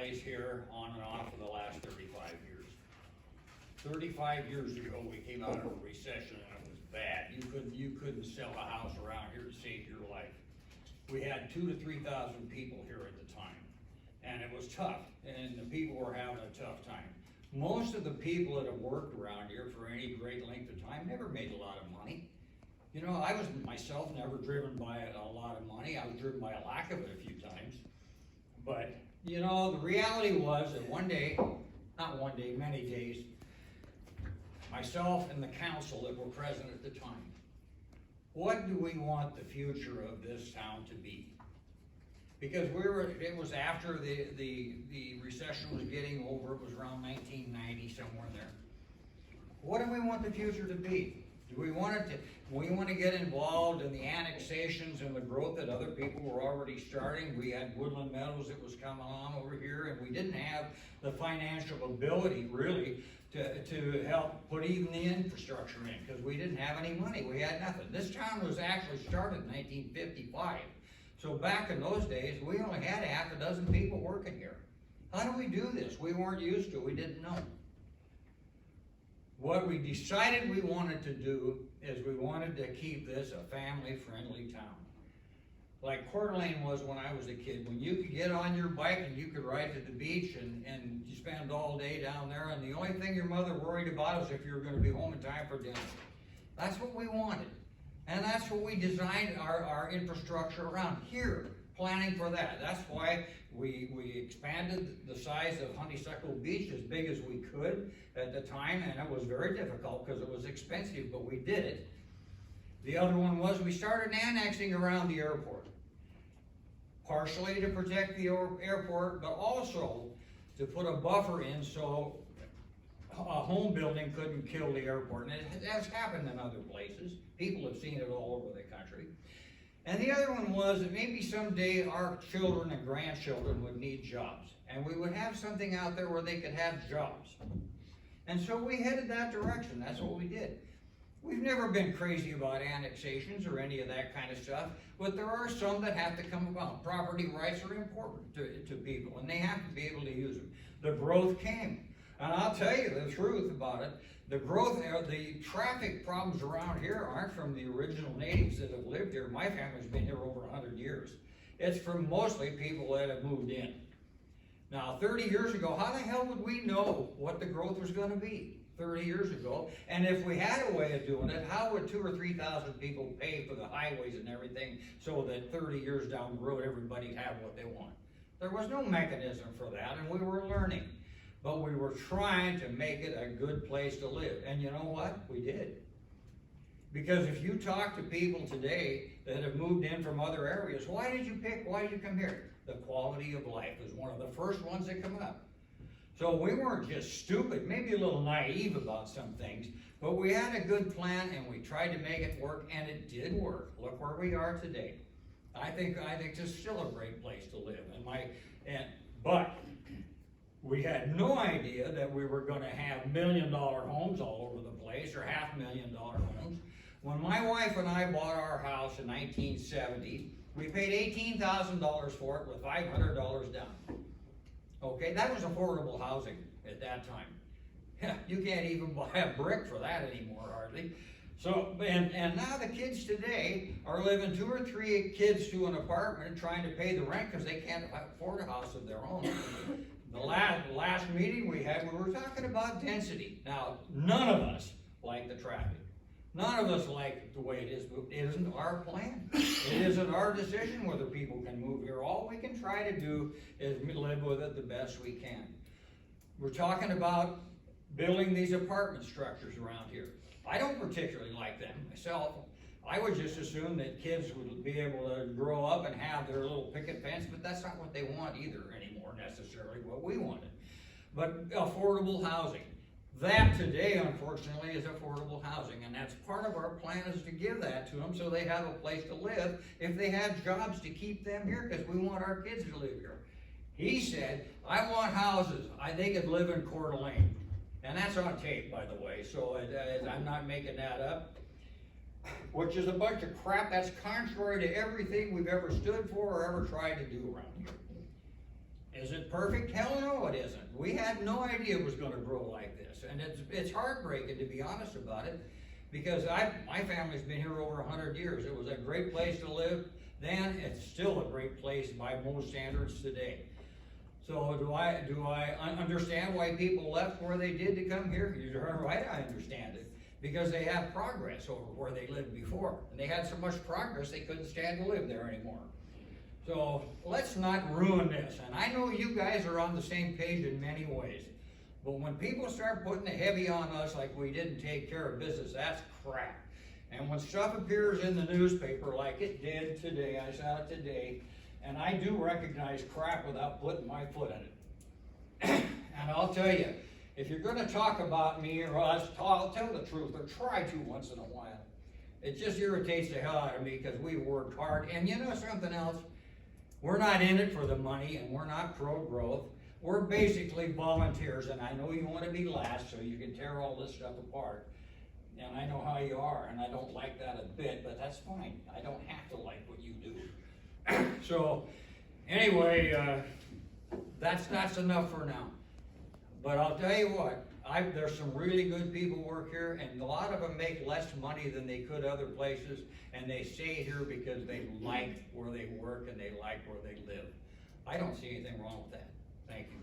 families here on and off for the last 35 years. 35 years ago, we came out of a recession and it was bad. You couldn't sell a house around here to save your life. We had 2,000 to 3,000 people here at the time, and it was tough, and the people were having a tough time. Most of the people that have worked around here for any great length of time never made a lot of money. You know, I was myself never driven by a lot of money. I was driven by a lack of it a few times. But, you know, the reality was that one day, not one day, many days, myself and the council that were present at the time, what do we want the future of this town to be? Because it was after the recession was getting over. It was around 1990, somewhere there. What do we want the future to be? Do we want to get involved in the annexations and the growth that other people were already starting? We had Woodland Meadows that was coming on over here, and we didn't have the financial ability really to help put even the infrastructure in, because we didn't have any money. We had nothing. This town was actually started in 1955. So back in those days, we only had half a dozen people working here. How do we do this? We weren't used to it. We didn't know. What we decided we wanted to do is we wanted to keep this a family-friendly town. Like Coeur d'Alene was when I was a kid, when you could get on your bike and you could ride to the beach and you spend all day down there, and the only thing your mother worried about is if you were going to be home in time for dinner. That's what we wanted. And that's what we designed our infrastructure around here, planning for that. That's why we expanded the size of Honeysuckle Beach as big as we could at the time, and it was very difficult because it was expensive, but we did it. The other one was we started annexing around the airport, partially to protect the airport, but also to put a buffer in so a home building couldn't kill the airport. And it has happened in other places. People have seen it all over the country. And the other one was that maybe someday our children and grandchildren would need jobs, and we would have something out there where they could have jobs. And so we headed that direction. That's what we did. We've never been crazy about annexations or any of that kind of stuff, but there are some that have to come about. Property rights are important to people, and they have to be able to use them. The growth came. And I'll tell you the truth about it. The growth, the traffic problems around here aren't from the original natives that have lived here. My family's been here over 100 years. It's from mostly people that have moved in. Now, 30 years ago, how the hell would we know what the growth was going to be 30 years ago? And if we had a way of doing it, how would 2,000 or 3,000 people pay for the highways and everything so that 30 years down the road, everybody'd have what they want? There was no mechanism for that, and we were learning. But we were trying to make it a good place to live. And you know what? We did. Because if you talk to people today that have moved in from other areas, why did you come here? The quality of life is one of the first ones that come up. So we weren't just stupid, maybe a little naive about some things, but we had a good plan and we tried to make it work, and it did work. Look where we are today. I think it's still a great place to live. But we had no idea that we were going to have $1 million homes all over the place, or $500,000 homes. When my wife and I bought our house in 1970, we paid $18,000 for it with $500 down. Okay, that was affordable housing at that time. You can't even buy a brick for that anymore, hardly. So, and now the kids today are living 2 or 3 kids to an apartment trying to pay the rent because they can't afford a house of their own. The last meeting we had, we were talking about density. Now, none of us like the traffic. None of us like the way it is. It isn't our plan. It isn't our decision whether people can move here. All we can try to do is live with it the best we can. We're talking about building these apartment structures around here. I don't particularly like them myself. I would just assume that kids would be able to grow up and have their little picket fence, but that's not what they want either anymore, necessarily what we wanted. But affordable housing. That today, unfortunately, is affordable housing, and that's part of our plan, is to give that to them so they have a place to live if they have jobs to keep them here, because we want our kids to live here. He said, I want houses. They could live in Coeur d'Alene. And that's on tape, by the way, so I'm not making that up. Which is a bunch of crap that's contrary to everything we've ever stood for or ever tried to do around here. Is it perfect? Hell no, it isn't. We had no idea it was gonna grow like this, and it's heartbreaking, to be honest about it, because my family's been here over 100 years. It was a great place to live then, it's still a great place by most standards today. So do I understand why people left where they did to come here? You're right, I understand it. Because they have progress over where they lived before. And they had so much progress, they couldn't stand to live there anymore. So let's not ruin this. And I know you guys are on the same page in many ways. But when people start putting the heavy on us like we didn't take care of business, that's crap. And when stuff appears in the newspaper like it did today, I saw it today, and I do recognize crap without putting my foot in it. And I'll tell you, if you're gonna talk about me or us, I'll tell the truth, or try to once in a while. It just irritates the hell out of me because we worked hard. And you know something else? We're not in it for the money, and we're not pro-growth. We're basically volunteers, and I know you wanna be last so you can tear all this stuff apart. And I know how you are, and I don't like that a bit, but that's fine. I don't have to like what you do. So, anyway, that's enough for now. But I'll tell you what, there's some really good people work here, and a lot of them make less money than they could other places, and they stay here because they like where they work and they like where they live. I don't see anything wrong with that. Thank you.